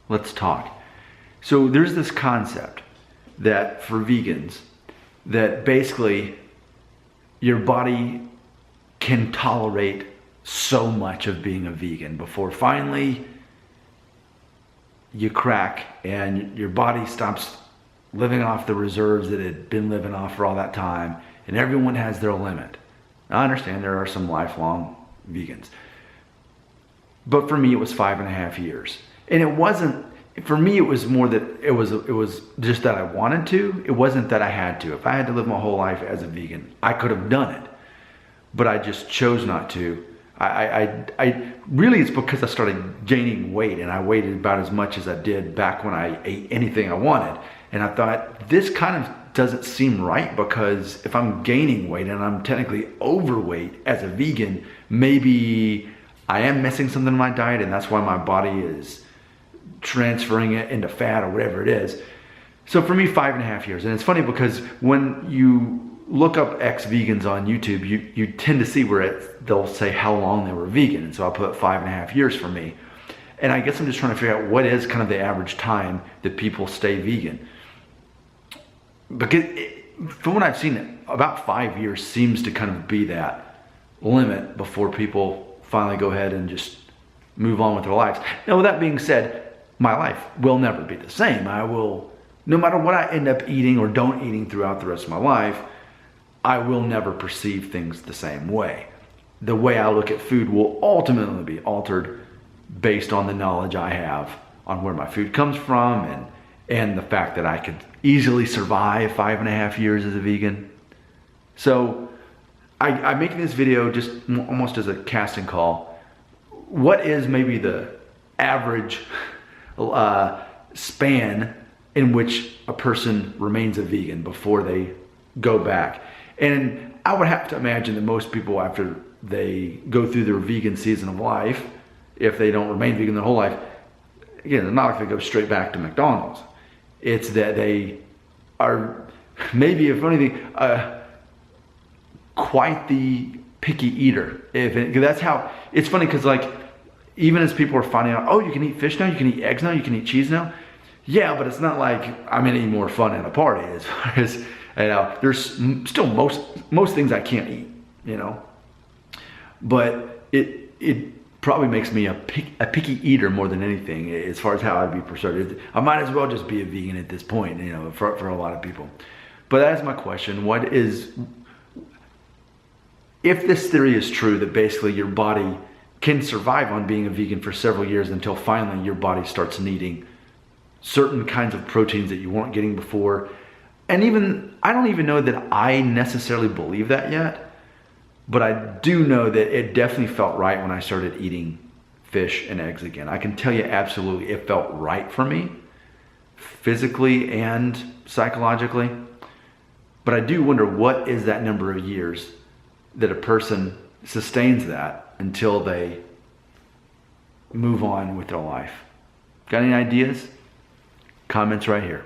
Let's talk. So there's this concept that for vegans, that basically your body can tolerate so much of being a vegan before finally you crack and your body stops living off the reserves that it had been living off for all that time, and everyone has their limit. Now, I understand there are some lifelong vegans, but for me it was 5.5 years. And it wasn't, for me it was more that it was just that I wanted to. It wasn't that I had to. If I had to live my whole life as a vegan, I could have done it, but I just chose not to. I really, it's because I started gaining weight, and I weighed about as much as I did back when I ate anything I wanted. And I thought, this kind of doesn't seem right, because if I'm gaining weight and I'm technically overweight as a vegan, maybe I am missing something in my diet, and that's why my body is transferring it into fat or whatever it is. So for me, 5.5 years. And it's funny because when you look up ex-vegans on YouTube, you tend to see where they'll say how long they were vegan. And so I put 5.5 years for me. And I guess I'm just trying to figure out what is kind of the average time that people stay vegan. Because from what I've seen, about 5 years seems to kind of be that limit before people finally go ahead and just move on with their lives. Now, with that being said, my life will never be the same. I will, no matter what I end up eating or don't eating throughout the rest of my life, I will never perceive things the same way. The way I look at food will ultimately be altered based on the knowledge I have on where my food comes from, and the fact that I could easily survive 5.5 years as a vegan. So I'm making this video just almost as a casting call. What is maybe the average span in which a person remains a vegan before they go back? And I would have to imagine that most people, after they go through their vegan season of life, if they don't remain vegan their whole life, again, it's not like they go straight back to McDonald's. It's that they are maybe, if anything, quite the picky eater. That's how, it's funny because, like, even as people are finding out, oh, you can eat fish now, you can eat eggs now, you can eat cheese now. Yeah, but it's not like I'm any more fun at a party as far as, you know, there's still most things I can't eat, you know. But it probably makes me a picky eater more than anything as far as how I'd be persuaded. I might as well just be a vegan at this point, you know, for a lot of people. But that is my question. What is, if this theory is true that basically your body can survive on being a vegan for several years until finally your body starts needing certain kinds of proteins that you weren't getting before. And even, I don't even know that I necessarily believe that yet, but I do know that it definitely felt right when I started eating fish and eggs again. I can tell you absolutely it felt right for me, physically and psychologically. But I do wonder, what is that number of years that a person sustains that until they move on with their life? Got any ideas? Comments right here.